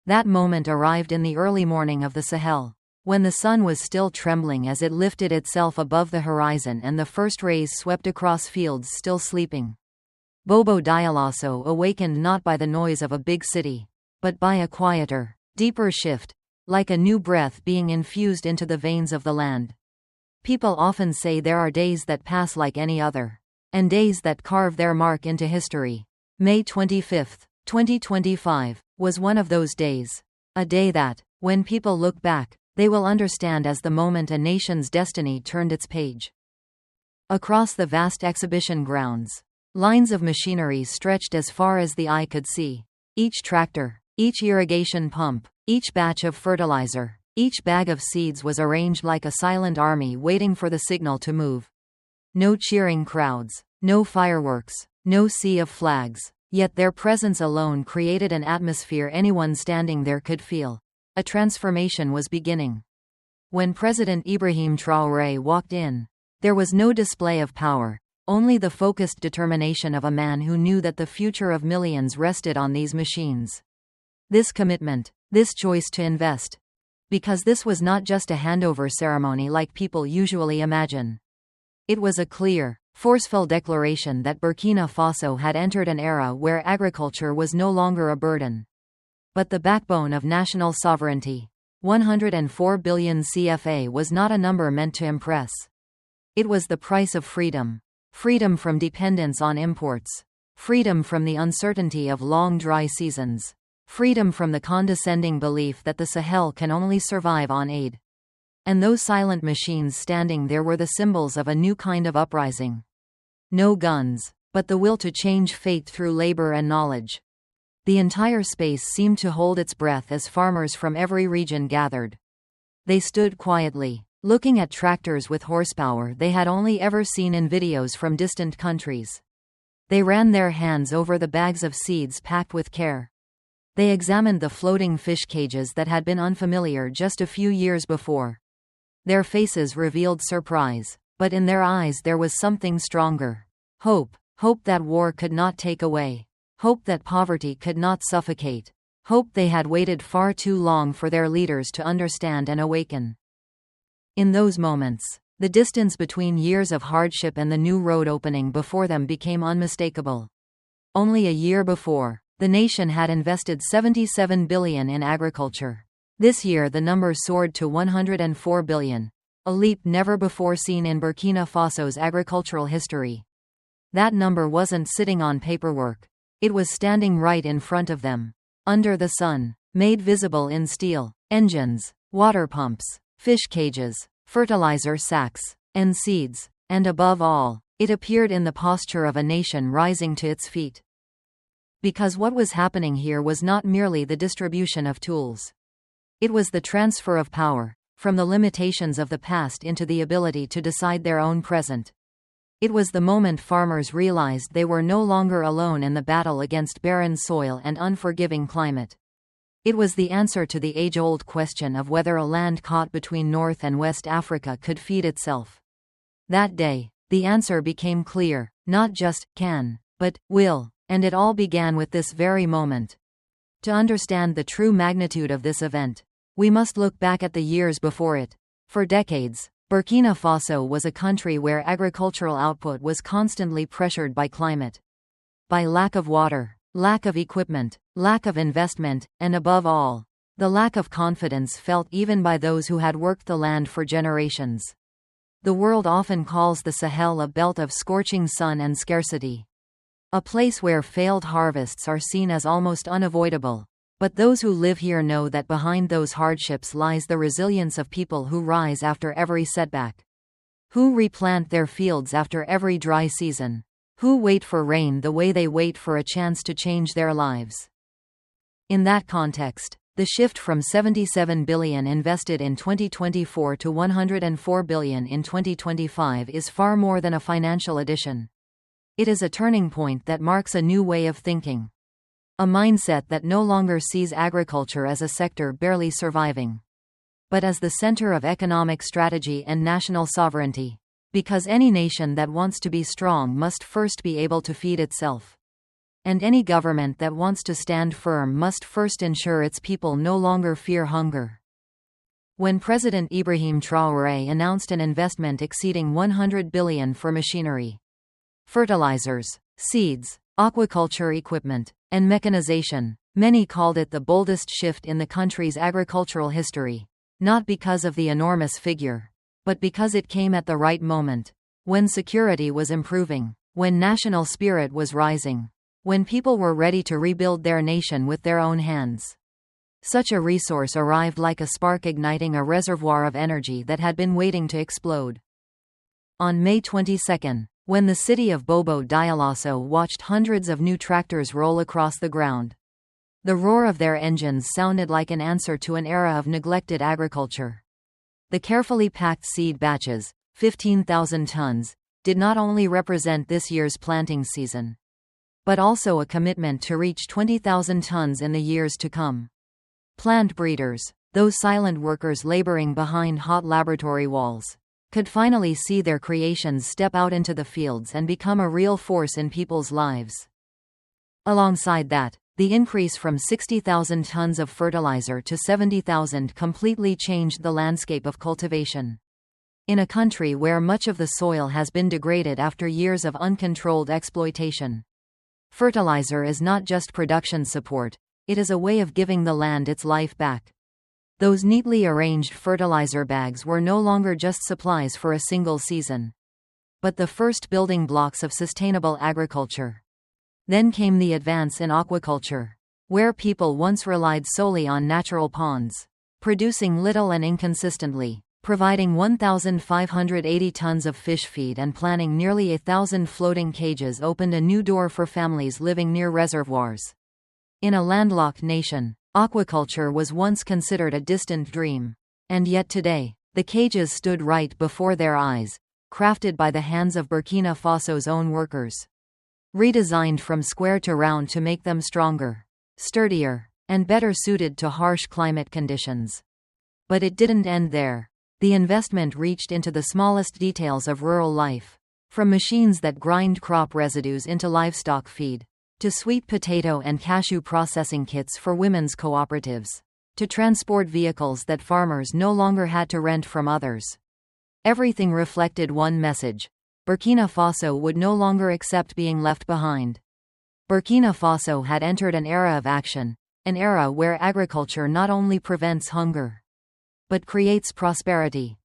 That moment arrived in the early morning of the Sahel, when the sun was still trembling as it lifted itself above the horizon and the first rays swept across fields still sleeping. Bobo Dioulasso awakened not by the noise of a big city, but by a quieter, deeper shift, like a new breath being infused into the veins of the land. People often say there are days that pass like any other, and days that carve their mark into history. May 25, 2025, was one of those days. A day that, when people look back, they will understand as the moment a nation's destiny turned its page. Across the vast exhibition grounds, lines of machinery stretched as far as the eye could see. Each tractor, each irrigation pump, each batch of fertilizer, each bag of seeds was arranged like a silent army waiting for the signal to move. No cheering crowds, no fireworks, no sea of flags, yet their presence alone created an atmosphere anyone standing there could feel. A transformation was beginning. When President Ibrahim Traoré walked in, there was no display of power, only the focused determination of a man who knew that the future of millions rested on these machines. This commitment, this choice to invest. Because this was not just a handover ceremony like people usually imagine. It was a clear, forceful declaration that Burkina Faso had entered an era where agriculture was no longer a burden, but the backbone of national sovereignty. 104 billion CFA was not a number meant to impress. It was the price of freedom. Freedom from dependence on imports. Freedom from the uncertainty of long dry seasons. Freedom from the condescending belief that the Sahel can only survive on aid. And those silent machines standing there were the symbols of a new kind of uprising. No guns, but the will to change fate through labor and knowledge. The entire space seemed to hold its breath as farmers from every region gathered. They stood quietly, looking at tractors with horsepower they had only ever seen in videos from distant countries. They ran their hands over the bags of seeds packed with care. They examined the floating fish cages that had been unfamiliar just a few years before. Their faces revealed surprise, but in their eyes there was something stronger. Hope. Hope that war could not take away. Hope that poverty could not suffocate. Hope they had waited far too long for their leaders to understand and awaken. In those moments, the distance between years of hardship and the new road opening before them became unmistakable. Only a year before, the nation had invested 77 billion in agriculture. This year the number soared to 104 billion, a leap never before seen in Burkina Faso's agricultural history. That number wasn't sitting on paperwork. It was standing right in front of them, under the sun, made visible in steel, engines, water pumps, fish cages, fertilizer sacks, and seeds, and above all, it appeared in the posture of a nation rising to its feet. Because what was happening here was not merely the distribution of tools. It was the transfer of power, from the limitations of the past into the ability to decide their own present. It was the moment farmers realized they were no longer alone in the battle against barren soil and unforgiving climate. It was the answer to the age-old question of whether a land caught between North and West Africa could feed itself. That day, the answer became clear, not just can, but will, and it all began with this very moment. To understand the true magnitude of this event, we must look back at the years before it. For decades, Burkina Faso was a country where agricultural output was constantly pressured by climate. By lack of water, lack of equipment, lack of investment, and above all, the lack of confidence felt even by those who had worked the land for generations. The world often calls the Sahel a belt of scorching sun and scarcity. A place where failed harvests are seen as almost unavoidable. But those who live here know that behind those hardships lies the resilience of people who rise after every setback. Who replant their fields after every dry season. Who wait for rain the way they wait for a chance to change their lives. In that context, the shift from 77 billion invested in 2024 to 104 billion in 2025 is far more than a financial addition. It is a turning point that marks a new way of thinking. A mindset that no longer sees agriculture as a sector barely surviving, but as the center of economic strategy and national sovereignty. Because any nation that wants to be strong must first be able to feed itself. And any government that wants to stand firm must first ensure its people no longer fear hunger. When President Ibrahim Traoré announced an investment exceeding 100 billion for machinery, fertilizers, seeds, aquaculture equipment, and mechanization, many called it the boldest shift in the country's agricultural history, not because of the enormous figure, but because it came at the right moment, when security was improving, when national spirit was rising, when people were ready to rebuild their nation with their own hands. Such a resource arrived like a spark igniting a reservoir of energy that had been waiting to explode. On May 22, when the city of Bobo Dioulasso watched hundreds of new tractors roll across the ground, the roar of their engines sounded like an answer to an era of neglected agriculture. The carefully packed seed batches, 15,000 tons, did not only represent this year's planting season, but also a commitment to reach 20,000 tons in the years to come. Plant breeders, those silent workers laboring behind hot laboratory walls, could finally see their creations step out into the fields and become a real force in people's lives. Alongside that, the increase from 60,000 tons of fertilizer to 70,000 completely changed the landscape of cultivation. In a country where much of the soil has been degraded after years of uncontrolled exploitation, fertilizer is not just production support, it is a way of giving the land its life back. Those neatly arranged fertilizer bags were no longer just supplies for a single season, but the first building blocks of sustainable agriculture. Then came the advance in aquaculture, where people once relied solely on natural ponds, producing little and inconsistently, providing 1,580 tons of fish feed and planning nearly 1,000 floating cages opened a new door for families living near reservoirs. In a landlocked nation, aquaculture was once considered a distant dream. And yet today, the cages stood right before their eyes, crafted by the hands of Burkina Faso's own workers. Redesigned from square to round to make them stronger, sturdier, and better suited to harsh climate conditions. But it didn't end there. The investment reached into the smallest details of rural life, from machines that grind crop residues into livestock feed, to sweet potato and cashew processing kits for women's cooperatives, to transport vehicles that farmers no longer had to rent from others. Everything reflected one message: Burkina Faso would no longer accept being left behind. Burkina Faso had entered an era of action, an era where agriculture not only prevents hunger, but creates prosperity.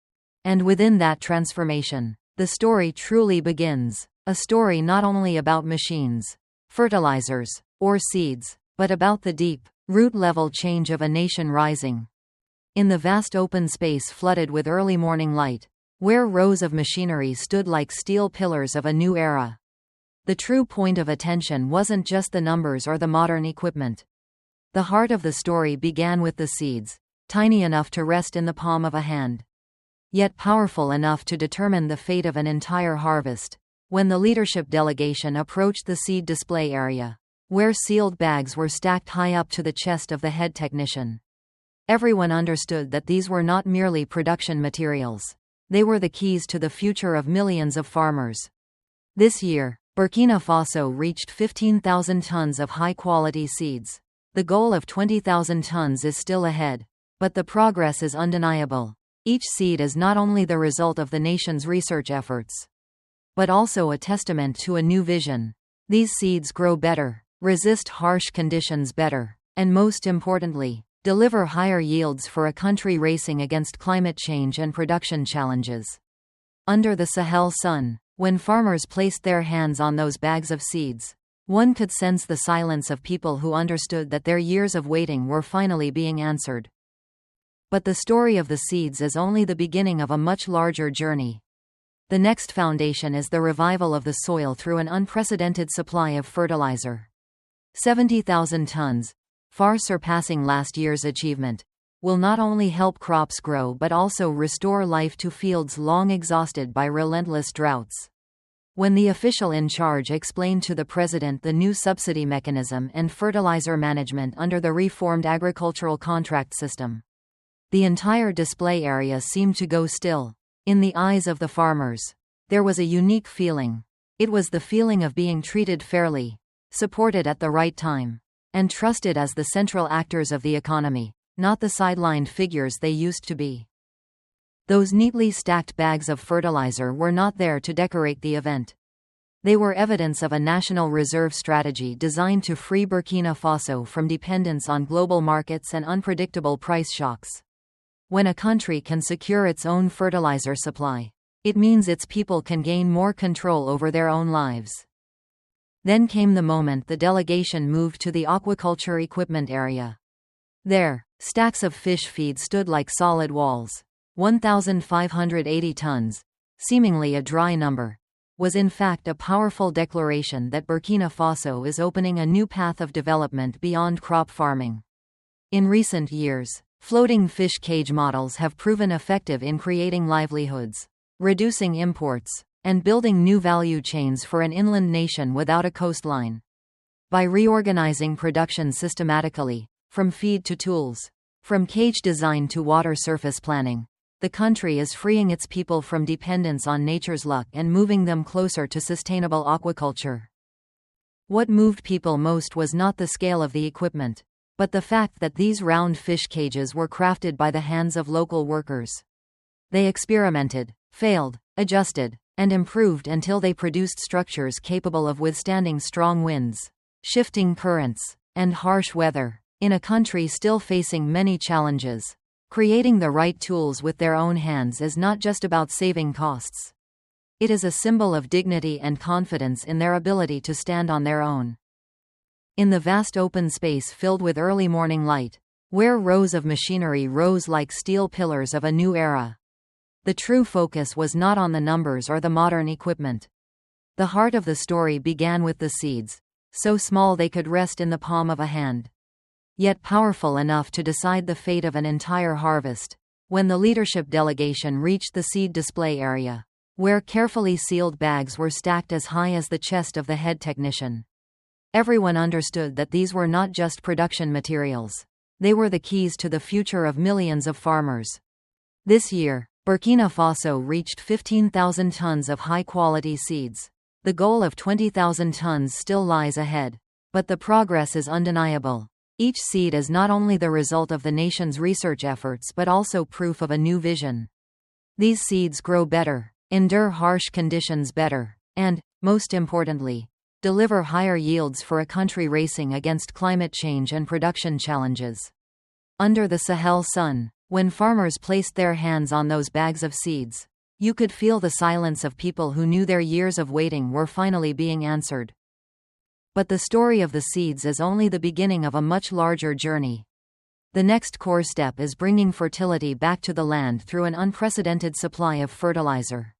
And within that transformation, the story truly begins. A story not only about machines, fertilizers, or seeds, but about the deep, root-level change of a nation rising. In the vast open space flooded with early morning light, where rows of machinery stood like steel pillars of a new era, the true point of attention wasn't just the numbers or the modern equipment. The heart of the story began with the seeds, tiny enough to rest in the palm of a hand, yet powerful enough to determine the fate of an entire harvest. When the leadership delegation approached the seed display area, where sealed bags were stacked high up to the chest of the head technician, everyone understood that these were not merely production materials. They were the keys to the future of millions of farmers. This year, Burkina Faso reached 15,000 tons of high-quality seeds. The goal of 20,000 tons is still ahead, but the progress is undeniable. Each seed is not only the result of the nation's research efforts, but also a testament to a new vision. These seeds grow better, resist harsh conditions better, and most importantly, deliver higher yields for a country racing against climate change and production challenges. Under the Sahel sun, when farmers placed their hands on those bags of seeds, one could sense the silence of people who understood that their years of waiting were finally being answered. But the story of the seeds is only the beginning of a much larger journey. The next foundation is the revival of the soil through an unprecedented supply of fertilizer. 70,000 tons, far surpassing last year's achievement, will not only help crops grow but also restore life to fields long exhausted by relentless droughts. When the official in charge explained to the president the new subsidy mechanism and fertilizer management under the reformed agricultural contract system, the entire display area seemed to go still. In the eyes of the farmers, there was a unique feeling. It was the feeling of being treated fairly. supported at the right time, and trusted as the central actors of the economy, not the sidelined figures they used to be. Those neatly stacked bags of fertilizer were not there to decorate the event. They were evidence of a national reserve strategy designed to free Burkina Faso from dependence on global markets and unpredictable price shocks. When a country can secure its own fertilizer supply, it means its people can gain more control over their own lives. Then came the moment the delegation moved to the aquaculture equipment area. There, stacks of fish feed stood like solid walls. 1,580 tons, seemingly a dry number, was in fact a powerful declaration that Burkina Faso is opening a new path of development beyond crop farming. In recent years, floating fish cage models have proven effective in creating livelihoods, reducing imports, and building new value chains for an inland nation without a coastline. By reorganizing production systematically, from feed to tools, from cage design to water surface planning, the country is freeing its people from dependence on nature's luck and moving them closer to sustainable aquaculture. What moved people most was not the scale of the equipment, but the fact that these round fish cages were crafted by the hands of local workers. They experimented, failed, adjusted, and improved until they produced structures capable of withstanding strong winds, shifting currents, and harsh weather, in a country still facing many challenges. Creating the right tools with their own hands is not just about saving costs. It is a symbol of dignity and confidence in their ability to stand on their own. In the vast open space filled with early morning light, where rows of machinery rose like steel pillars of a new era, the true focus was not on the numbers or the modern equipment. The heart of the story began with the seeds, so small they could rest in the palm of a hand, yet powerful enough to decide the fate of an entire harvest. When the leadership delegation reached the seed display area, where carefully sealed bags were stacked as high as the chest of the head technician, everyone understood that these were not just production materials. They were the keys to the future of millions of farmers. This year, Burkina Faso reached 15,000 tons of high-quality seeds. The goal of 20,000 tons still lies ahead, but the progress is undeniable. Each seed is not only the result of the nation's research efforts but also proof of a new vision. These seeds grow better, endure harsh conditions better, and, most importantly, deliver higher yields for a country racing against climate change and production challenges. Under the Sahel sun, when farmers placed their hands on those bags of seeds, you could feel the silence of people who knew their years of waiting were finally being answered. But the story of the seeds is only the beginning of a much larger journey. The next core step is bringing fertility back to the land through an unprecedented supply of fertilizer.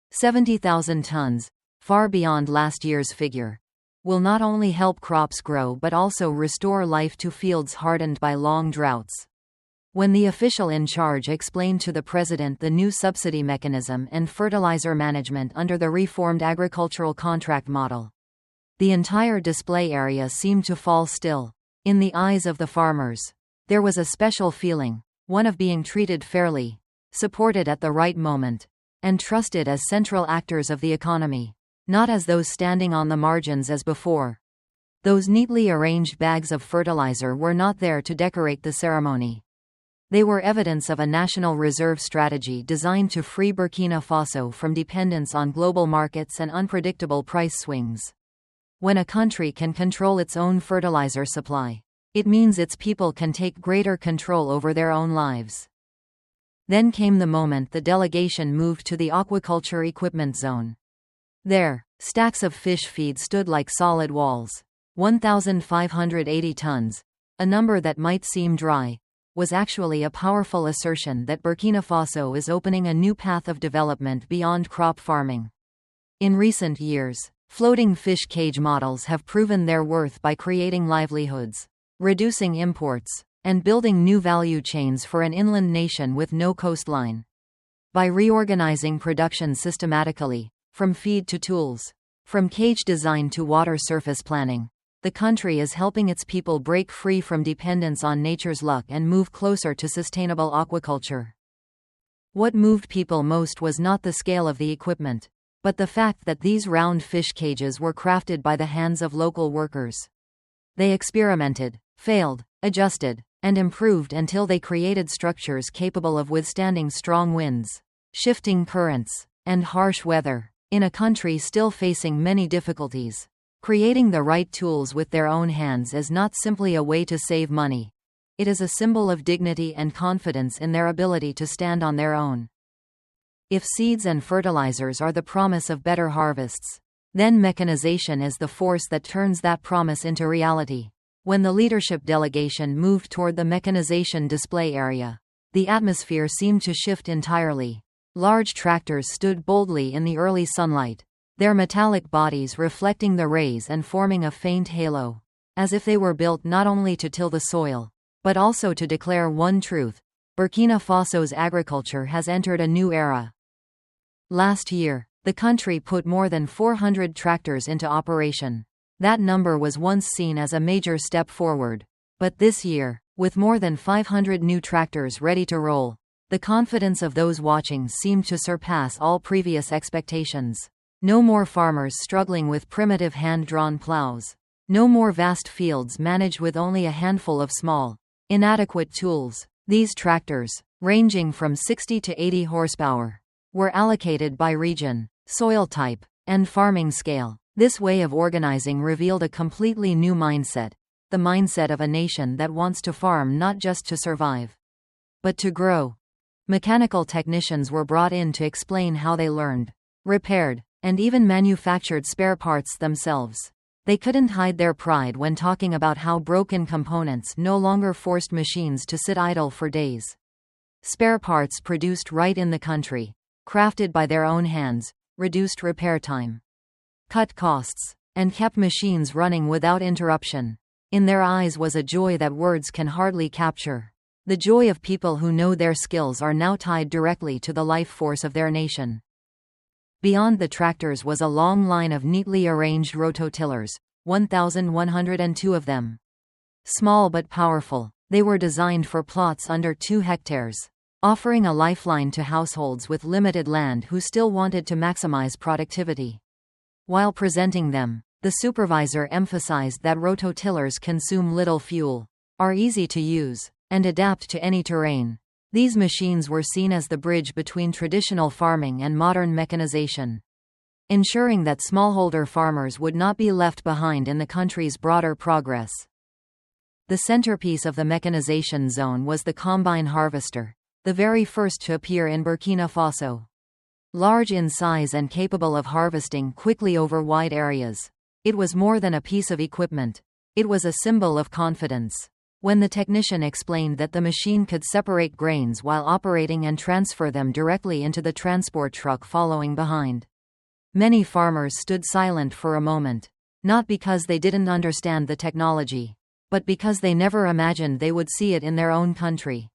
70,000 tons, far beyond last year's figure, will not only help crops grow but also restore life to fields hardened by long droughts. When the official in charge explained to the president the new subsidy mechanism and fertilizer management under the reformed agricultural contract model, the entire display area seemed to fall still. In the eyes of the farmers, there was a special feeling, one of being treated fairly, supported at the right moment, and trusted as central actors of the economy, not as those standing on the margins as before. Those neatly arranged bags of fertilizer were not there to decorate the ceremony. They were evidence of a national reserve strategy designed to free Burkina Faso from dependence on global markets and unpredictable price swings. When a country can control its own fertilizer supply, it means its people can take greater control over their own lives. Then came the moment the delegation moved to the aquaculture equipment zone. There, stacks of fish feed stood like solid walls. 1,580 tons, a number that might seem dry, was actually a powerful assertion that Burkina Faso is opening a new path of development beyond crop farming. In recent years, floating fish cage models have proven their worth by creating livelihoods, reducing imports, and building new value chains for an inland nation with no coastline. By reorganizing production systematically, from feed to tools, from cage design to water surface planning, the country is helping its people break free from dependence on nature's luck and move closer to sustainable aquaculture. What moved people most was not the scale of the equipment, but the fact that these round fish cages were crafted by the hands of local workers. They experimented, failed, adjusted, and improved until they created structures capable of withstanding strong winds, shifting currents, and harsh weather, in a country still facing many difficulties. Creating the right tools with their own hands is not simply a way to save money. It is a symbol of dignity and confidence in their ability to stand on their own. If seeds and fertilizers are the promise of better harvests, then mechanization is the force that turns that promise into reality. When the leadership delegation moved toward the mechanization display area, the atmosphere seemed to shift entirely. Large tractors stood boldly in the early sunlight, their metallic bodies reflecting the rays and forming a faint halo, as if they were built not only to till the soil, but also to declare one truth: Burkina Faso's agriculture has entered a new era. Last year, the country put more than 400 tractors into operation. That number was once seen as a major step forward. But this year, with more than 500 new tractors ready to roll, the confidence of those watching seemed to surpass all previous expectations. No more farmers struggling with primitive hand-drawn plows. No more vast fields managed with only a handful of small, inadequate tools. These tractors, ranging from 60 to 80 horsepower, were allocated by region, soil type, and farming scale. This way of organizing revealed a completely new mindset, the mindset of a nation that wants to farm not just to survive, but to grow. Mechanical technicians were brought in to explain how they learned, repaired, and even manufactured spare parts themselves. They couldn't hide their pride when talking about how broken components no longer forced machines to sit idle for days. Spare parts produced right in the country, crafted by their own hands, reduced repair time, cut costs, and kept machines running without interruption. In their eyes was a joy that words can hardly capture. The joy of people who know their skills are now tied directly to the life force of their nation. Beyond the tractors was a long line of neatly arranged rototillers, 1,102 of them. Small but powerful, they were designed for plots under 2 hectares, offering a lifeline to households with limited land who still wanted to maximize productivity. While presenting them, the supervisor emphasized that rototillers consume little fuel, are easy to use, and adapt to any terrain. These machines were seen as the bridge between traditional farming and modern mechanization, ensuring that smallholder farmers would not be left behind in the country's broader progress. The centerpiece of the mechanization zone was the combine harvester, the very first to appear in Burkina Faso. Large in size and capable of harvesting quickly over wide areas, it was more than a piece of equipment. It was a symbol of confidence. When the technician explained that the machine could separate grains while operating and transfer them directly into the transport truck following behind, many farmers stood silent for a moment, not because they didn't understand the technology, but because they never imagined they would see it in their own country.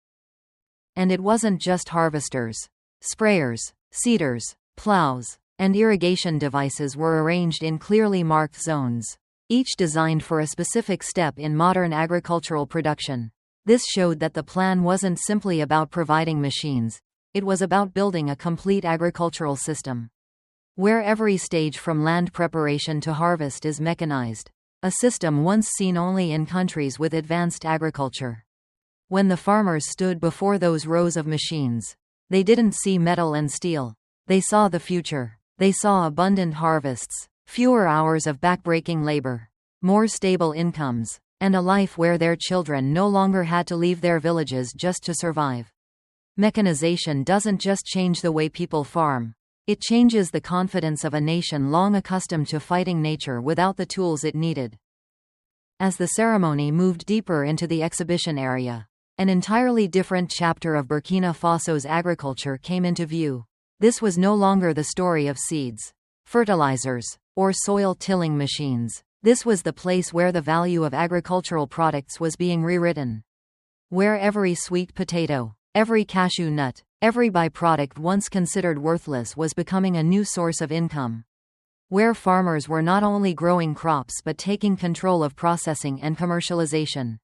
And it wasn't just harvesters. Sprayers, seeders, plows, and irrigation devices were arranged in clearly marked zones, each designed for a specific step in modern agricultural production. This showed that the plan wasn't simply about providing machines, it was about building a complete agricultural system, where every stage from land preparation to harvest is mechanized, a system once seen only in countries with advanced agriculture. When the farmers stood before those rows of machines, they didn't see metal and steel. They saw the future. They saw abundant harvests, fewer hours of backbreaking labor, more stable incomes, and a life where their children no longer had to leave their villages just to survive. Mechanization doesn't just change the way people farm. It changes the confidence of a nation long accustomed to fighting nature without the tools it needed. As the ceremony moved deeper into the exhibition area, an entirely different chapter of Burkina Faso's agriculture came into view. This was no longer the story of seeds, fertilizers, or soil-tilling machines. This was the place where the value of agricultural products was being rewritten. Where every sweet potato, every cashew nut, every byproduct once considered worthless was becoming a new source of income. Where farmers were not only growing crops but taking control of processing and commercialization.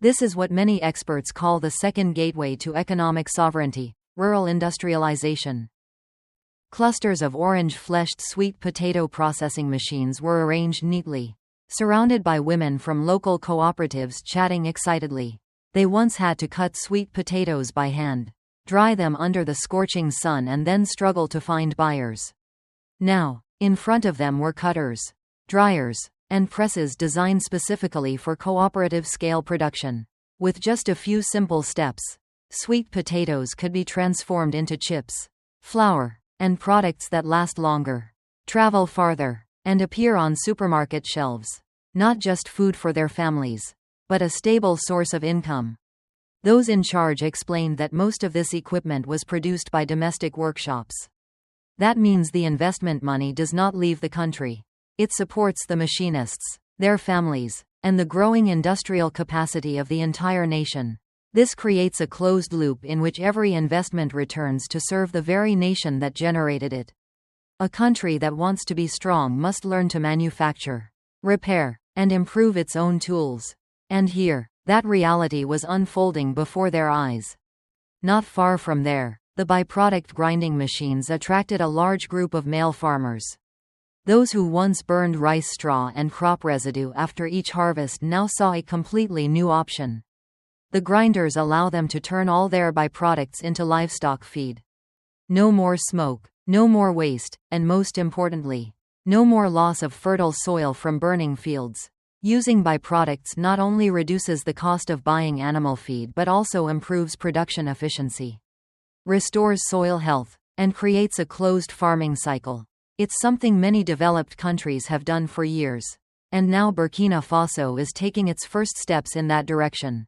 This is what many experts call the second gateway to economic sovereignty, rural industrialization. Clusters of orange-fleshed sweet potato processing machines were arranged neatly, surrounded by women from local cooperatives chatting excitedly. They once had to cut sweet potatoes by hand, dry them under the scorching sun and then struggle to find buyers. Now, in front of them were cutters, dryers, and presses designed specifically for cooperative scale production. With just a few simple steps, sweet potatoes could be transformed into chips, flour, and products that last longer, travel farther, and appear on supermarket shelves. Not just food for their families, but a stable source of income. Those in charge explained that most of this equipment was produced by domestic workshops. That means the investment money does not leave the country. It supports the machinists, their families, and the growing industrial capacity of the entire nation. This creates a closed loop in which every investment returns to serve the very nation that generated it. A country that wants to be strong must learn to manufacture, repair, and improve its own tools. And here, that reality was unfolding before their eyes. Not far from there, the byproduct grinding machines attracted a large group of male farmers. Those who once burned rice straw and crop residue after each harvest now saw a completely new option. The grinders allow them to turn all their byproducts into livestock feed. No more smoke, no more waste, and most importantly, no more loss of fertile soil from burning fields. Using byproducts not only reduces the cost of buying animal feed but also improves production efficiency, restores soil health, and creates a closed farming cycle. It's something many developed countries have done for years. And now Burkina Faso is taking its first steps in that direction.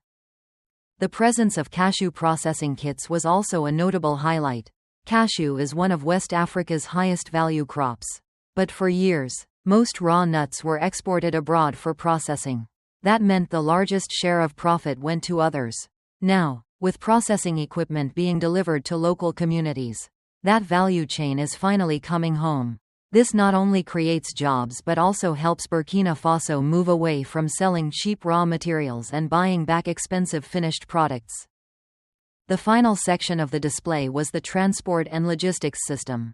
The presence of cashew processing kits was also a notable highlight. Cashew is one of West Africa's highest value crops. But for years, most raw nuts were exported abroad for processing. That meant the largest share of profit went to others. Now, with processing equipment being delivered to local communities, that value chain is finally coming home. This not only creates jobs but also helps Burkina Faso move away from selling cheap raw materials and buying back expensive finished products. The final section of the display was the transport and logistics system.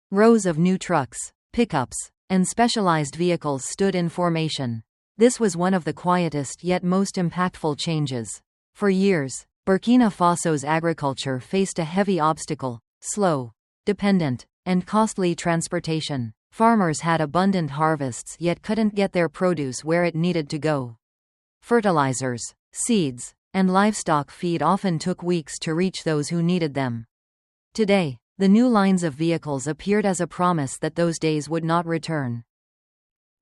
Rows of new trucks, pickups, and specialized vehicles stood in formation. This was one of the quietest yet most impactful changes. For years, Burkina Faso's agriculture faced a heavy obstacle: slow, dependent, and costly transportation. Farmers had abundant harvests yet couldn't get their produce where it needed to go. Fertilizers, seeds, and livestock feed often took weeks to reach those who needed them. Today, the new lines of vehicles appeared as a promise that those days would not return.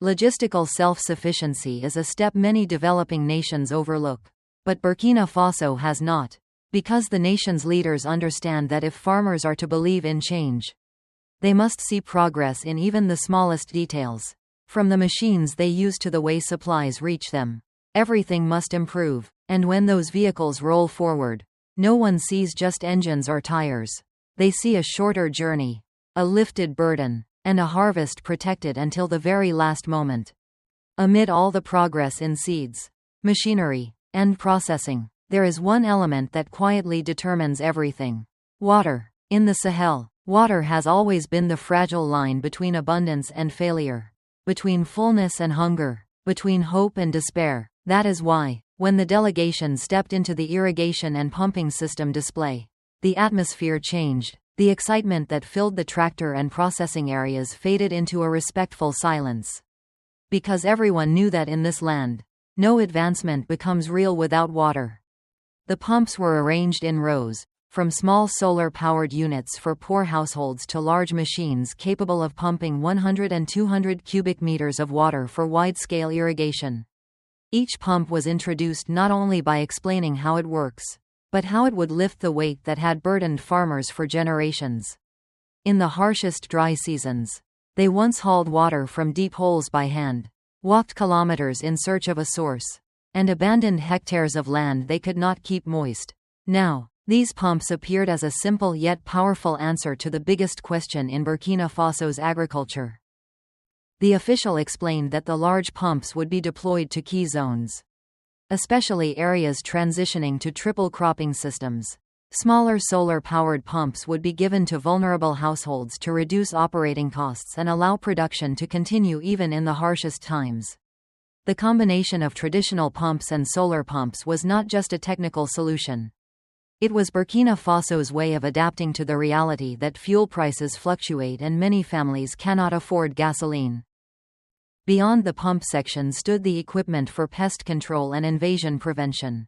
Logistical self-sufficiency is a step many developing nations overlook. But Burkina Faso has not. Because the nation's leaders understand that if farmers are to believe in change, they must see progress in even the smallest details. From the machines they use to the way supplies reach them, everything must improve. And when those vehicles roll forward, no one sees just engines or tires. They see a shorter journey, a lifted burden, and a harvest protected until the very last moment. Amid all the progress in seeds, machinery, and processing, there is one element that quietly determines everything: water. In the Sahel, water has always been the fragile line between abundance and failure, between fullness and hunger, between hope and despair. That is why, when the delegation stepped into the irrigation and pumping system display, the atmosphere changed. The excitement that filled the tractor and processing areas faded into a respectful silence. Because everyone knew that in this land, no advancement becomes real without water. The pumps were arranged in rows, from small solar-powered units for poor households to large machines capable of pumping 100 and 200 cubic meters of water for wide-scale irrigation. Each pump was introduced not only by explaining how it works, but how it would lift the weight that had burdened farmers for generations. In the harshest dry seasons, they once hauled water from deep holes by hand, walked kilometers in search of a source, and abandoned hectares of land they could not keep moist. Now, these pumps appeared as a simple yet powerful answer to the biggest question in Burkina Faso's agriculture. The official explained that the large pumps would be deployed to key zones, especially areas transitioning to triple cropping systems. Smaller solar-powered pumps would be given to vulnerable households to reduce operating costs and allow production to continue even in the harshest times. The combination of traditional pumps and solar pumps was not just a technical solution. It was Burkina Faso's way of adapting to the reality that fuel prices fluctuate and many families cannot afford gasoline. Beyond the pump section stood the equipment for pest control and invasion prevention.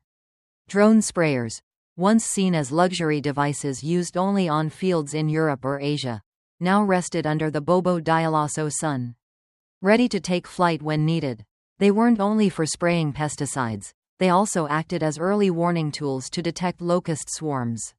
Drone sprayers, once seen as luxury devices used only on fields in Europe or Asia, now rested under the Bobo Dioulasso sun. Ready to take flight when needed. They weren't only for spraying pesticides, they also acted as early warning tools to detect locust swarms.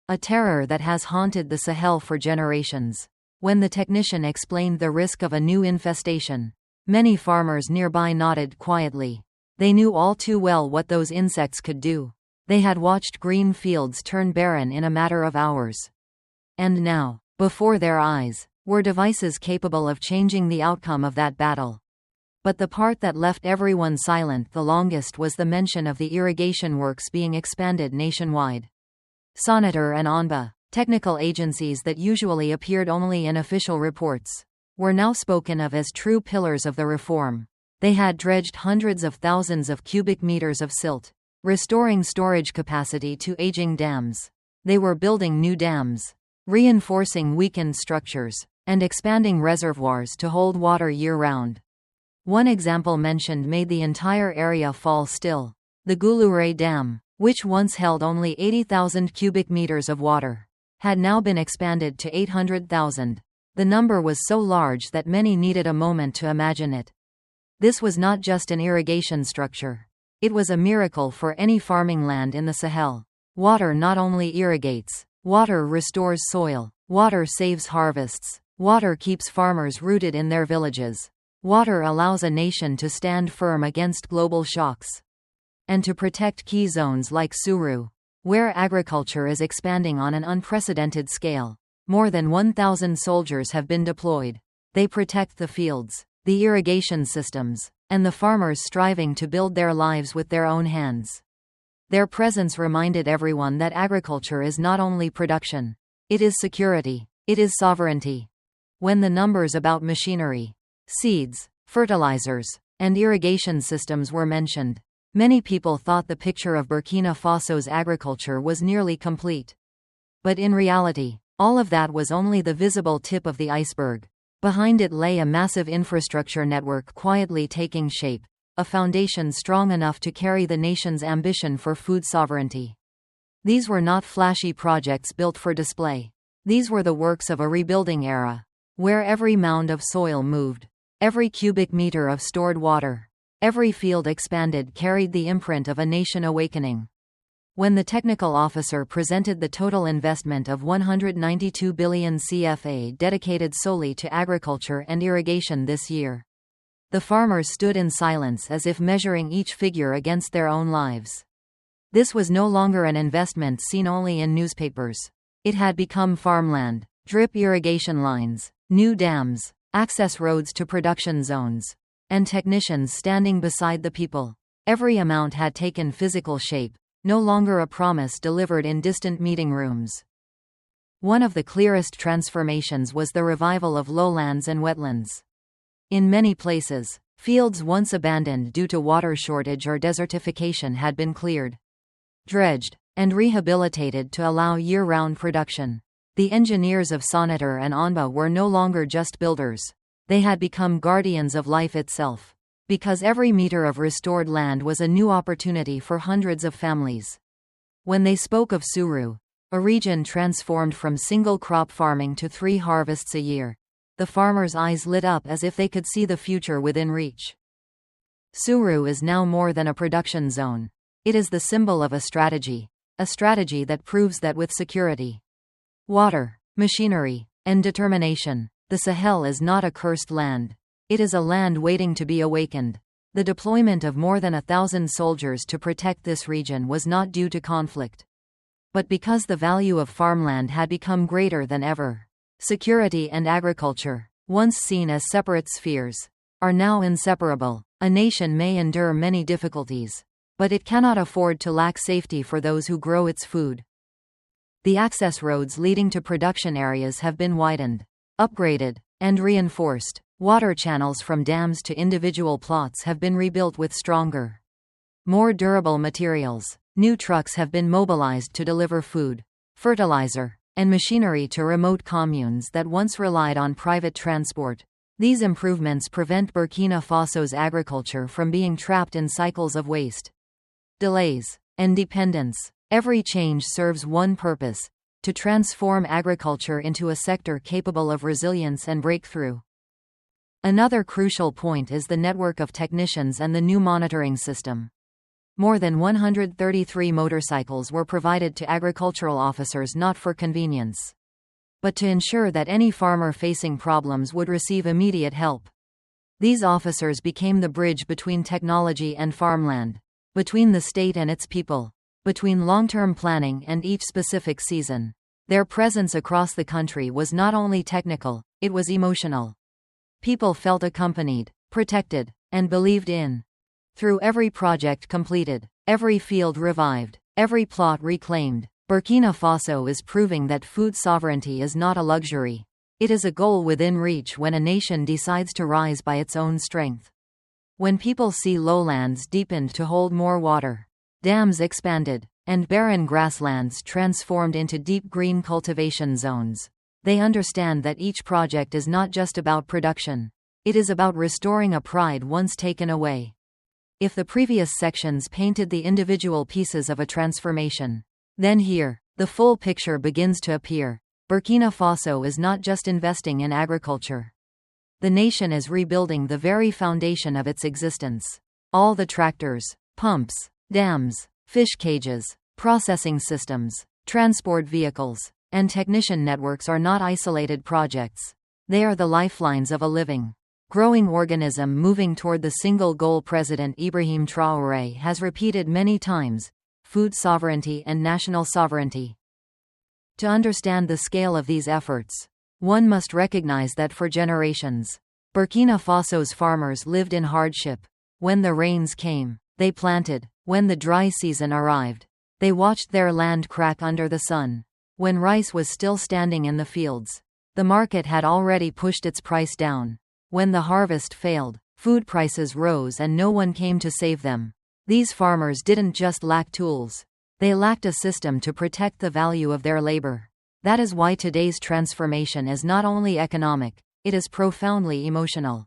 A terror that has haunted the Sahel for generations. When the technician explained the risk of a new infestation, many farmers nearby nodded quietly. They knew all too well what those insects could do. They had watched green fields turn barren in a matter of hours. And now, before their eyes, were devices capable of changing the outcome of that battle. But the part that left everyone silent the longest was the mention of the irrigation works being expanded nationwide. SONATER and ONBA, technical agencies that usually appeared only in official reports, were now spoken of as true pillars of the reform. They had dredged hundreds of thousands of cubic meters of silt, restoring storage capacity to aging dams. They were building new dams, reinforcing weakened structures, and expanding reservoirs to hold water year-round. One example mentioned made the entire area fall still. The Goulouré Dam, which once held only 80,000 cubic meters of water, had now been expanded to 800,000. The number was so large that many needed a moment to imagine it. This was not just an irrigation structure. It was a miracle for any farming land in the Sahel. Water not only irrigates, water restores soil, water saves harvests, water keeps farmers rooted in their villages. Water allows a nation to stand firm against global shocks. And to protect key zones like Suru, where agriculture is expanding on an unprecedented scale. More than 1,000 soldiers have been deployed. They protect the fields, the irrigation systems, and the farmers striving to build their lives with their own hands. Their presence reminded everyone that agriculture is not only production. It is security. It is sovereignty. When the numbers about machinery, seeds, fertilizers, and irrigation systems were mentioned, many people thought the picture of Burkina Faso's agriculture was nearly complete. But in reality, all of that was only the visible tip of the iceberg. Behind it lay a massive infrastructure network quietly taking shape, a foundation strong enough to carry the nation's ambition for food sovereignty. These were not flashy projects built for display. These were the works of a rebuilding era, where every mound of soil moved, every cubic meter of stored water, every field expanded carried the imprint of a nation awakening. When the technical officer presented the total investment of 192 billion CFA dedicated solely to agriculture and irrigation this year, the farmers stood in silence as if measuring each figure against their own lives. This was no longer an investment seen only in newspapers. It had become farmland, drip irrigation lines, new dams, access roads to production zones, and technicians standing beside the people. Every amount had taken physical shape, no longer a promise delivered in distant meeting rooms. One of the clearest transformations was the revival of lowlands and wetlands. In many places, fields once abandoned due to water shortage or desertification had been cleared, dredged, and rehabilitated to allow year-round production. The engineers of SONATER and ONBA were no longer just builders. They had become guardians of life itself. Because every meter of restored land was a new opportunity for hundreds of families. When they spoke of Suru, a region transformed from single crop farming to 3 harvests a year, the farmers' eyes lit up as if they could see the future within reach. Suru is now more than a production zone. It is the symbol of a strategy that proves that with security, water, machinery, and determination, the Sahel is not a cursed land. It is a land waiting to be awakened. The deployment of more than 1,000 soldiers to protect this region was not due to conflict, but because the value of farmland had become greater than ever. Security and agriculture, once seen as separate spheres, are now inseparable. A nation may endure many difficulties, but it cannot afford to lack safety for those who grow its food. The access roads leading to production areas have been widened, upgraded, and reinforced. Water channels from dams to individual plots have been rebuilt with stronger, more durable materials. New trucks have been mobilized to deliver food, fertilizer, and machinery to remote communes that once relied on private transport. These improvements prevent Burkina Faso's agriculture from being trapped in cycles of waste, delays, and dependence. Every change serves one purpose: to transform agriculture into a sector capable of resilience and breakthrough. Another crucial point is the network of technicians and the new monitoring system. More than 133 motorcycles were provided to agricultural officers not for convenience, but to ensure that any farmer facing problems would receive immediate help. These officers became the bridge between technology and farmland, between the state and its people, between long-term planning and each specific season. Their presence across the country was not only technical, it was emotional. People felt accompanied, protected, and believed in. Through every project completed, every field revived, every plot reclaimed, Burkina Faso is proving that food sovereignty is not a luxury. It is a goal within reach when a nation decides to rise by its own strength. When people see lowlands deepened to hold more water, dams expanded, and barren grasslands transformed into deep green cultivation zones, they understand that each project is not just about production. It is about restoring a pride once taken away. If the previous sections painted the individual pieces of a transformation, then here, the full picture begins to appear. Burkina Faso is not just investing in agriculture. The nation is rebuilding the very foundation of its existence. All the tractors, pumps, dams, fish cages, processing systems, transport vehicles, and technician networks are not isolated projects. They are the lifelines of a living, growing organism moving toward the single goal President Ibrahim Traoré has repeated many times: food sovereignty and national sovereignty. To understand the scale of these efforts, one must recognize that for generations, Burkina Faso's farmers lived in hardship. When the rains came, they planted. When the dry season arrived, they watched their land crack under the sun. When rice was still standing in the fields, the market had already pushed its price down. When the harvest failed, food prices rose and no one came to save them. These farmers didn't just lack tools. They lacked a system to protect the value of their labor. That is why today's transformation is not only economic, it is profoundly emotional.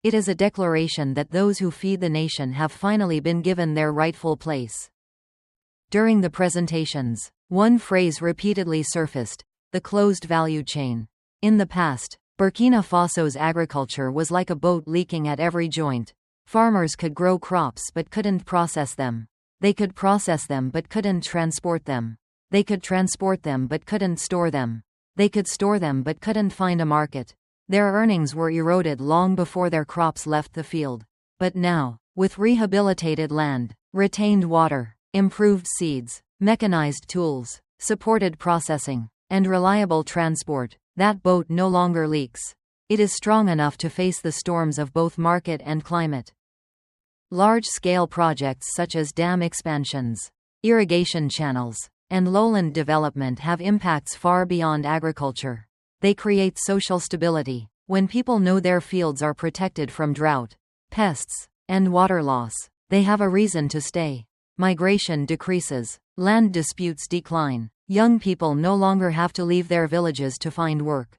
It is a declaration that those who feed the nation have finally been given their rightful place. During the presentations, one phrase repeatedly surfaced: the closed value chain. In the past, Burkina Faso's agriculture was like a boat leaking at every joint. Farmers could grow crops but couldn't process them. They could process them but couldn't transport them. They could transport them but couldn't store them. They could store them but couldn't find a market. Their earnings were eroded long before their crops left the field. But now, with rehabilitated land, retained water, improved seeds, mechanized tools, supported processing, and reliable transport, that boat no longer leaks. It is strong enough to face the storms of both market and climate. Large-scale projects such as dam expansions, irrigation channels, and lowland development have impacts far beyond agriculture. They create social stability. When people know their fields are protected from drought, pests, and water loss, they have a reason to stay. Migration decreases, land disputes decline, young people no longer have to leave their villages to find work.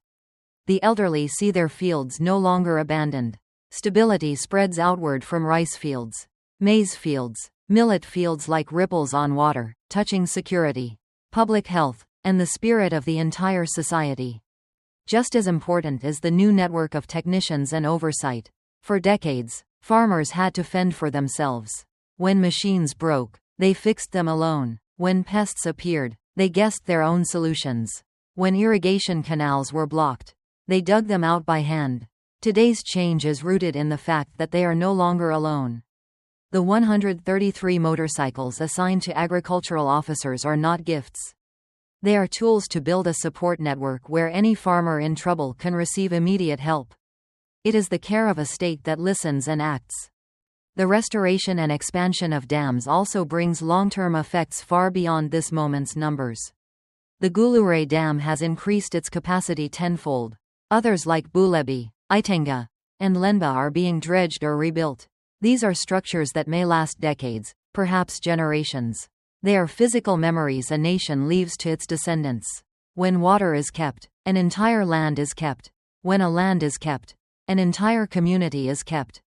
The elderly see their fields no longer abandoned. Stability spreads outward from rice fields, maize fields, millet fields like ripples on water, touching security, public health, and the spirit of the entire society. Just as important is the new network of technicians and oversight. For decades, farmers had to fend for themselves. When machines broke, they fixed them alone. When pests appeared, they guessed their own solutions. When irrigation canals were blocked, they dug them out by hand. Today's change is rooted in the fact that they are no longer alone. The 133 motorcycles assigned to agricultural officers are not gifts. They are tools to build a support network where any farmer in trouble can receive immediate help. It is the care of a state that listens and acts. The restoration and expansion of dams also brings long-term effects far beyond this moment's numbers. The Goulouré Dam has increased its capacity tenfold. Others like Boulebi, Itenga, and Lenba are being dredged or rebuilt. These are structures that may last decades, perhaps generations. They are physical memories a nation leaves to its descendants. When water is kept, an entire land is kept. When a land is kept, an entire community is kept.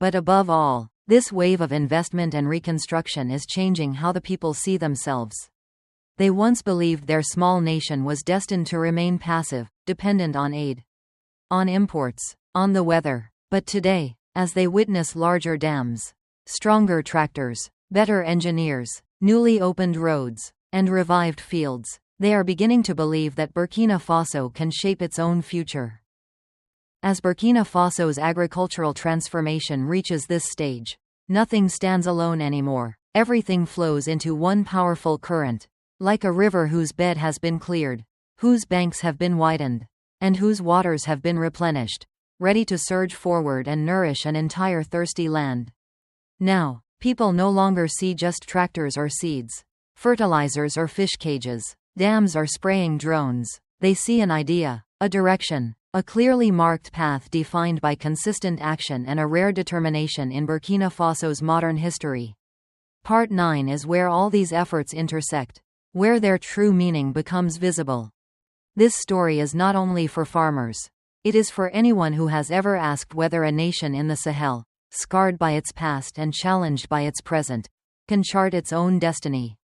But above all, this wave of investment and reconstruction is changing how the people see themselves. They once believed their small nation was destined to remain passive, dependent on aid, on imports, on the weather. But today, as they witness larger dams, stronger tractors, better engineers, newly opened roads, and revived fields, they are beginning to believe that Burkina Faso can shape its own future. As Burkina Faso's agricultural transformation reaches this stage, nothing stands alone anymore. Everything flows into one powerful current, like a river whose bed has been cleared, whose banks have been widened, and whose waters have been replenished, ready to surge forward and nourish an entire thirsty land. Now, people no longer see just tractors or seeds, fertilizers or fish cages, dams or spraying drones. They see an idea, a direction, a clearly marked path defined by consistent action and a rare determination in Burkina Faso's modern history. Part 9 is where all these efforts intersect, where their true meaning becomes visible. This story is not only for farmers. It is for anyone who has ever asked whether a nation in the Sahel, scarred by its past and challenged by its present, can chart its own destiny.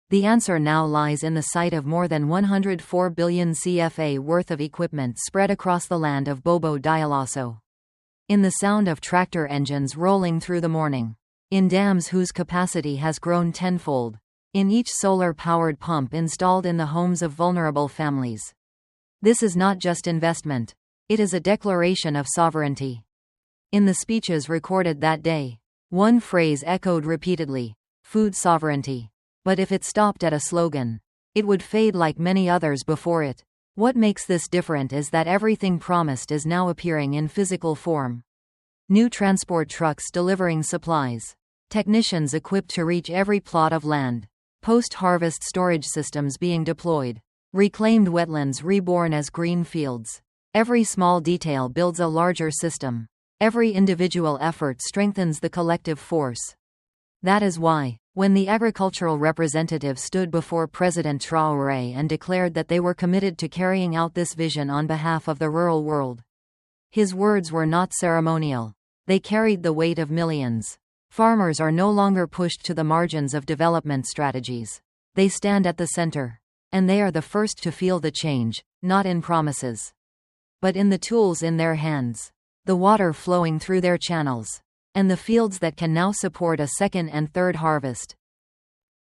The answer now lies in the sight of more than 104 billion CFA worth of equipment spread across the land of Bobo Dioulasso. In the sound of tractor engines rolling through the morning. In dams whose capacity has grown tenfold. In each solar-powered pump installed in the homes of vulnerable families. This is not just investment. It is a declaration of sovereignty. In the speeches recorded that day, one phrase echoed repeatedly: food sovereignty. But if it stopped at a slogan, it would fade like many others before it. What makes this different is that everything promised is now appearing in physical form. New transport trucks delivering supplies. Technicians equipped to reach every plot of land. Post-harvest storage systems being deployed. Reclaimed wetlands reborn as green fields. Every small detail builds a larger system. Every individual effort strengthens the collective force. That is why, when the agricultural representative stood before President Traoré and declared that they were committed to carrying out this vision on behalf of the rural world, his words were not ceremonial. They carried the weight of millions. Farmers are no longer pushed to the margins of development strategies. They stand at the center. And they are the first to feel the change, not in promises, but in the tools in their hands, the water flowing through their channels, and the fields that can now support a second and third harvest.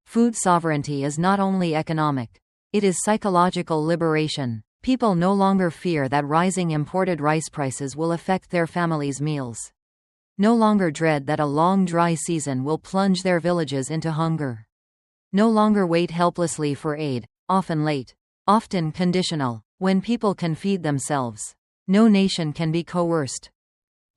Food sovereignty is not only economic. It is psychological liberation. People no longer fear that rising imported rice prices will affect their families' meals. No longer dread that a long dry season will plunge their villages into hunger. No longer wait helplessly for aid, often late, often conditional. When people can feed themselves, no nation can be coerced.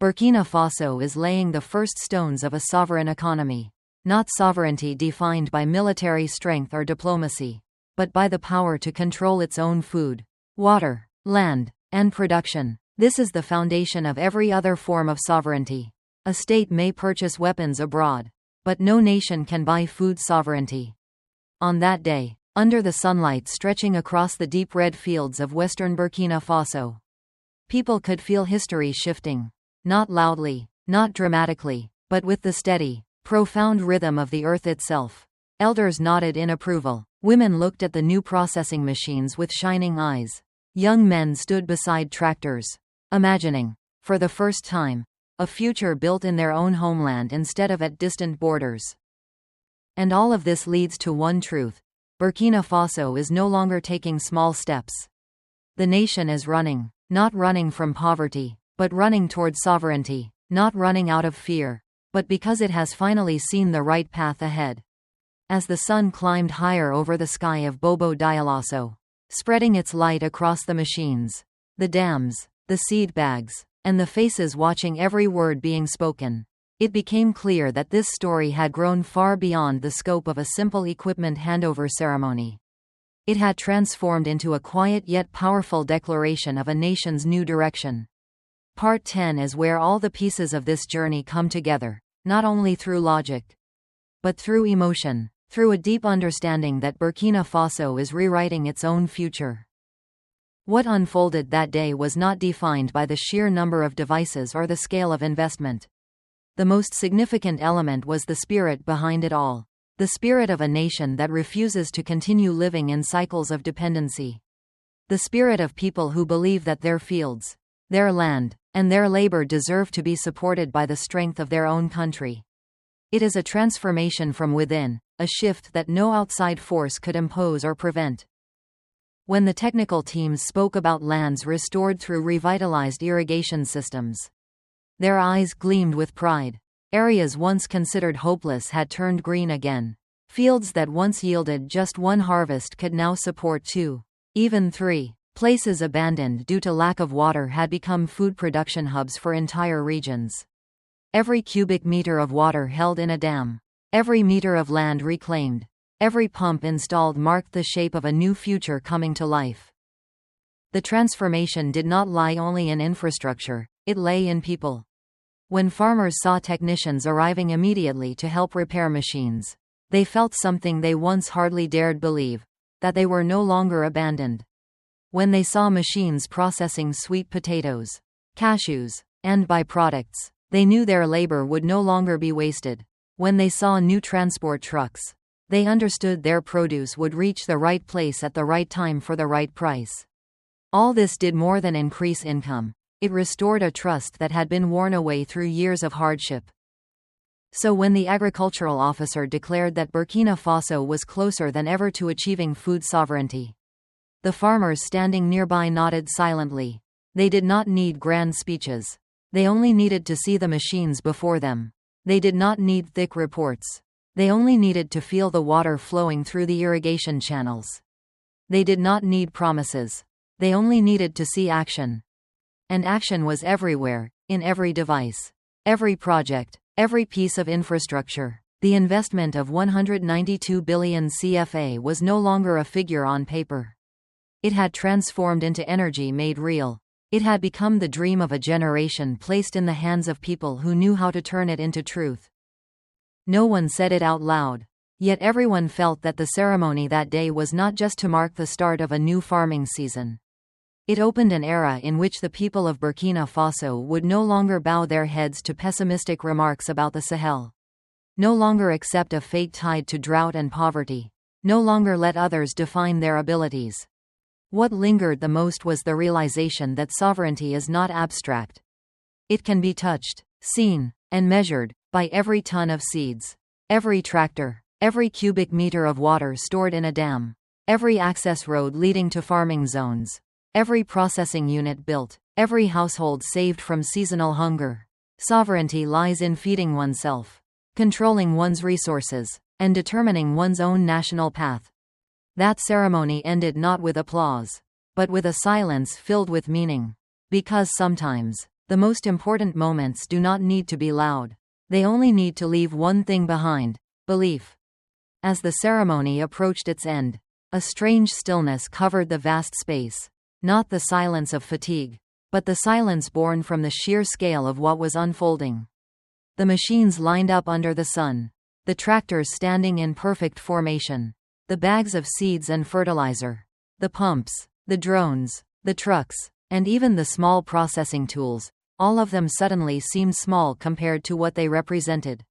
Burkina Faso is laying the first stones of a sovereign economy. Not sovereignty defined by military strength or diplomacy, but by the power to control its own food, water, land, and production. This is the foundation of every other form of sovereignty. A state may purchase weapons abroad, but no nation can buy food sovereignty. On that day, under the sunlight stretching across the deep red fields of western Burkina Faso, people could feel history shifting. Not loudly, not dramatically, but with the steady, profound rhythm of the earth itself. Elders nodded in approval. Women looked at the new processing machines with shining eyes. Young men stood beside tractors, imagining, for the first time, a future built in their own homeland instead of at distant borders. And all of this leads to one truth: Burkina Faso is no longer taking small steps. The nation is running, not running from poverty, but running toward sovereignty, not running out of fear, but because it has finally seen the right path ahead. As the sun climbed higher over the sky of Bobo Dioulasso, spreading its light across the machines, the dams, the seed bags, and the faces watching every word being spoken, it became clear that this story had grown far beyond the scope of a simple equipment handover ceremony. It had transformed into a quiet yet powerful declaration of a nation's new direction. Part 10 is where all the pieces of this journey come together, not only through logic, but through emotion, through a deep understanding that Burkina Faso is rewriting its own future. What unfolded that day was not defined by the sheer number of devices or the scale of investment. The most significant element was the spirit behind it all. The spirit of a nation that refuses to continue living in cycles of dependency. The spirit of people who believe that their fields, their land, and their labor deserve to be supported by the strength of their own country. It is a transformation from within, a shift that no outside force could impose or prevent. When the technical teams spoke about lands restored through revitalized irrigation systems, their eyes gleamed with pride. Areas once considered hopeless had turned green again. Fields that once yielded just one harvest could now support 2, even 3. Places abandoned due to lack of water had become food production hubs for entire regions. Every cubic meter of water held in a dam, every meter of land reclaimed, every pump installed marked the shape of a new future coming to life. The transformation did not lie only in infrastructure, it lay in people. When farmers saw technicians arriving immediately to help repair machines, they felt something they once hardly dared believe, that they were no longer abandoned. When they saw machines processing sweet potatoes, cashews, and byproducts, they knew their labor would no longer be wasted. When they saw new transport trucks, they understood their produce would reach the right place at the right time for the right price. All this did more than increase income. It restored a trust that had been worn away through years of hardship. So when the agricultural officer declared that Burkina Faso was closer than ever to achieving food sovereignty, the farmers standing nearby nodded silently. They did not need grand speeches. They only needed to see the machines before them. They did not need thick reports. They only needed to feel the water flowing through the irrigation channels. They did not need promises. They only needed to see action. And action was everywhere, in every device, every project, every piece of infrastructure. The investment of 192 billion CFA was no longer a figure on paper. It had transformed into energy made real. It had become the dream of a generation placed in the hands of people who knew how to turn it into truth. No one said it out loud. Yet everyone felt that the ceremony that day was not just to mark the start of a new farming season. It opened an era in which the people of Burkina Faso would no longer bow their heads to pessimistic remarks about the Sahel. No longer accept a fate tied to drought and poverty. No longer let others define their abilities. What lingered the most was the realization that sovereignty is not abstract. It can be touched, seen, and measured by every ton of seeds, every tractor, every cubic meter of water stored in a dam, every access road leading to farming zones, every processing unit built, every household saved from seasonal hunger. Sovereignty lies in feeding oneself, controlling one's resources, and determining one's own national path. That ceremony ended not with applause, but with a silence filled with meaning. Because sometimes, the most important moments do not need to be loud. They only need to leave one thing behind: belief. As the ceremony approached its end, a strange stillness covered the vast space. Not the silence of fatigue, but the silence born from the sheer scale of what was unfolding. The machines lined up under the sun, the tractors standing in perfect formation, the bags of seeds and fertilizer, the pumps, the drones, the trucks, and even the small processing tools, all of them suddenly seemed small compared to what they represented.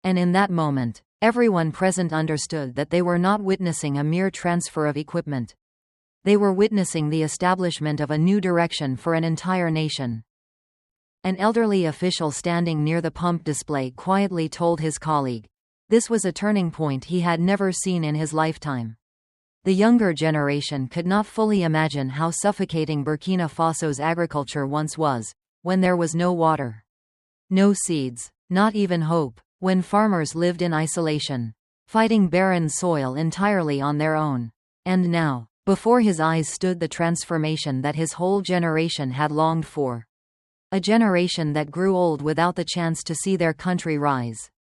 And in that moment, everyone present understood that they were not witnessing a mere transfer of equipment. They were witnessing the establishment of a new direction for an entire nation. An elderly official standing near the pump display quietly told his colleague. This was a turning point he had never seen in his lifetime. The younger generation could not fully imagine how suffocating Burkina Faso's agriculture once was, when there was no water, no seeds, not even hope, when farmers lived in isolation, fighting barren soil entirely on their own. And now, before his eyes stood the transformation that his whole generation had longed for. A generation that grew old without the chance to see their country rise.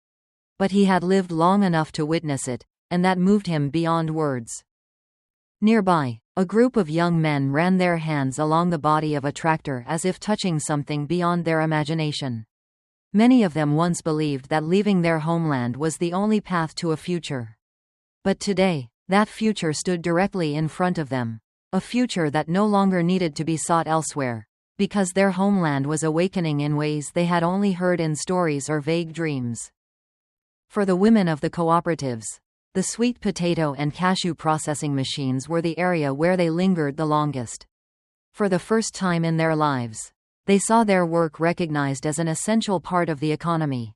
But he had lived long enough to witness it, and that moved him beyond words. Nearby, a group of young men ran their hands along the body of a tractor as if touching something beyond their imagination. Many of them once believed that leaving their homeland was the only path to a future. But today, that future stood directly in front of them. A future that no longer needed to be sought elsewhere, because their homeland was awakening in ways they had only heard in stories or vague dreams. For the women of the cooperatives, the sweet potato and cashew processing machines were the area where they lingered the longest. For the first time in their lives, they saw their work recognized as an essential part of the economy.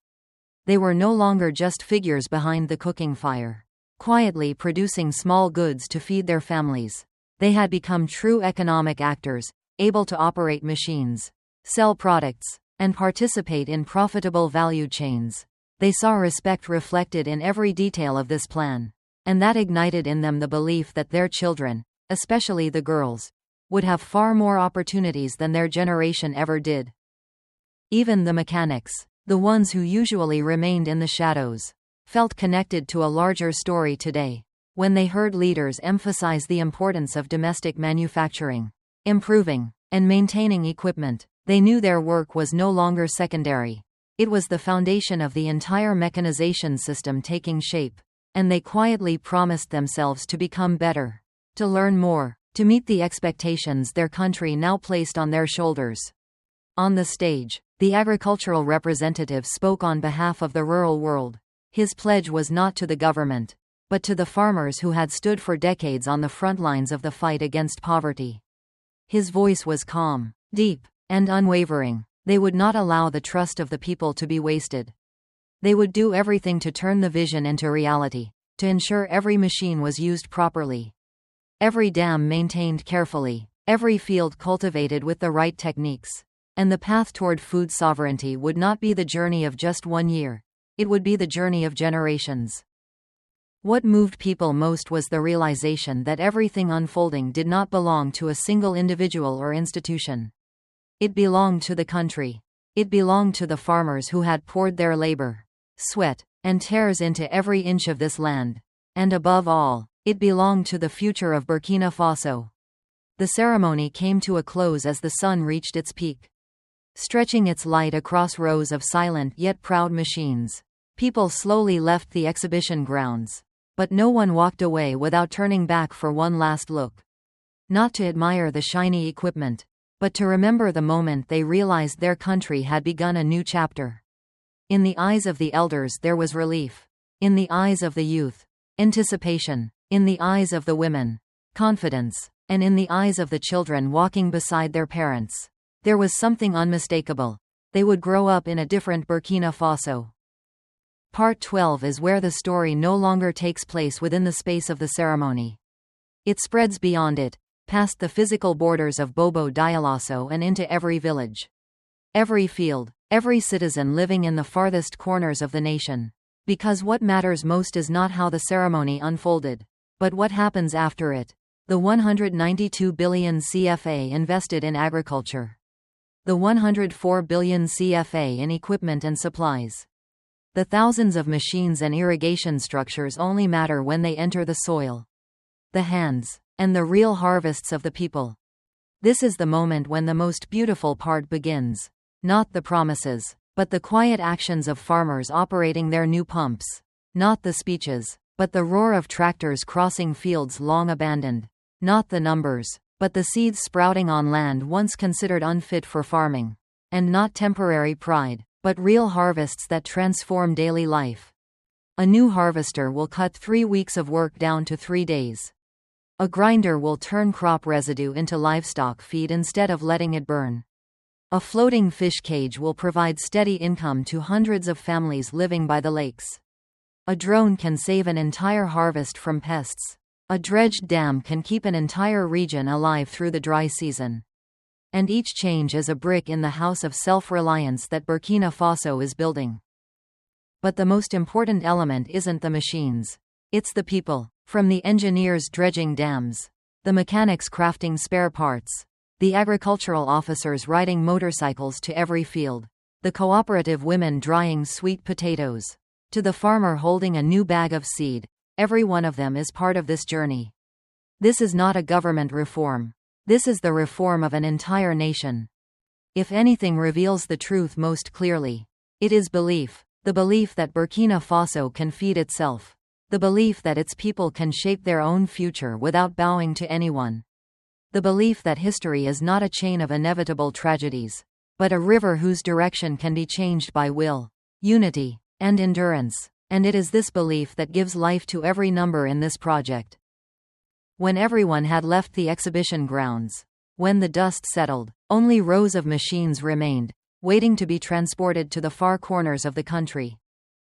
They were no longer just figures behind the cooking fire, quietly producing small goods to feed their families. They had become true economic actors, able to operate machines, sell products, and participate in profitable value chains. They saw respect reflected in every detail of this plan, and that ignited in them the belief that their children, especially the girls, would have far more opportunities than their generation ever did. Even the mechanics, the ones who usually remained in the shadows, felt connected to a larger story today, when they heard leaders emphasize the importance of domestic manufacturing, improving, and maintaining equipment. They knew their work was no longer secondary. It was the foundation of the entire mechanization system taking shape, and they quietly promised themselves to become better, to learn more, to meet the expectations their country now placed on their shoulders. On the stage, the agricultural representative spoke on behalf of the rural world. His pledge was not to the government, but to the farmers who had stood for decades on the front lines of the fight against poverty. His voice was calm, deep, and unwavering. They would not allow the trust of the people to be wasted. They would do everything to turn the vision into reality, to ensure every machine was used properly, every dam maintained carefully, every field cultivated with the right techniques. And the path toward food sovereignty would not be the journey of just 1 year. It would be the journey of generations. What moved people most was the realization that everything unfolding did not belong to a single individual or institution. It belonged to the country. It belonged to the farmers who had poured their labor, sweat, and tears into every inch of this land. And above all, it belonged to the future of Burkina Faso. The ceremony came to a close as the sun reached its peak, stretching its light across rows of silent yet proud machines. People slowly left the exhibition grounds, but no one walked away without turning back for one last look. Not to admire the shiny equipment, but to remember the moment they realized their country had begun a new chapter. In the eyes of the elders there was relief. In the eyes of the youth, anticipation. In the eyes of the women, confidence. And in the eyes of the children walking beside their parents, there was something unmistakable. They would grow up in a different Burkina Faso. Part 12 is where the story no longer takes place within the space of the ceremony. It spreads beyond it, past the physical borders of Bobo Dioulasso and into every village, every field, every citizen living in the farthest corners of the nation. Because what matters most is not how the ceremony unfolded, but what happens after it. The 192 billion CFA invested in agriculture. The 104 billion CFA in equipment and supplies. The thousands of machines and irrigation structures only matter when they enter the soil, the hands, and the real harvests of the people. This is the moment when the most beautiful part begins. Not the promises, but the quiet actions of farmers operating their new pumps. Not the speeches, but the roar of tractors crossing fields long abandoned. Not the numbers, but the seeds sprouting on land once considered unfit for farming. And not temporary pride, but real harvests that transform daily life. A new harvester will cut 3 weeks of work down to 3 days. A grinder will turn crop residue into livestock feed instead of letting it burn. A floating fish cage will provide steady income to hundreds of families living by the lakes. A drone can save an entire harvest from pests. A dredged dam can keep an entire region alive through the dry season. And each change is a brick in the house of self-reliance that Burkina Faso is building. But the most important element isn't the machines. It's the people. From the engineers dredging dams, the mechanics crafting spare parts, the agricultural officers riding motorcycles to every field, the cooperative women drying sweet potatoes, to the farmer holding a new bag of seed, every one of them is part of this journey. This is not a government reform. This is the reform of an entire nation. If anything reveals the truth most clearly, it is belief. The belief that Burkina Faso can feed itself. The belief that its people can shape their own future without bowing to anyone. The belief that history is not a chain of inevitable tragedies, but a river whose direction can be changed by will, unity, and endurance. And it is this belief that gives life to every number in this project. When everyone had left the exhibition grounds, when the dust settled, only rows of machines remained, waiting to be transported to the far corners of the country.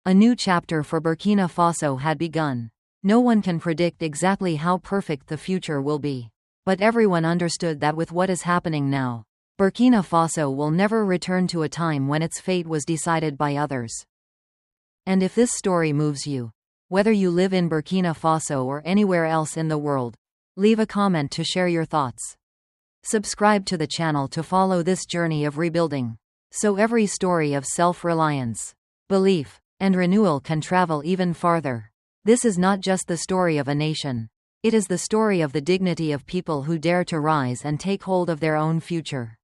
A new chapter for Burkina Faso had begun. No one can predict exactly how perfect the future will be. But everyone understood that with what is happening now, Burkina Faso will never return to a time when its fate was decided by others. And if this story moves you, whether you live in Burkina Faso or anywhere else in the world, leave a comment to share your thoughts. Subscribe to the channel to follow this journey of rebuilding, so every story of self-reliance, belief, and renewal can travel even farther. This is not just the story of a nation. It is the story of the dignity of people who dare to rise and take hold of their own future.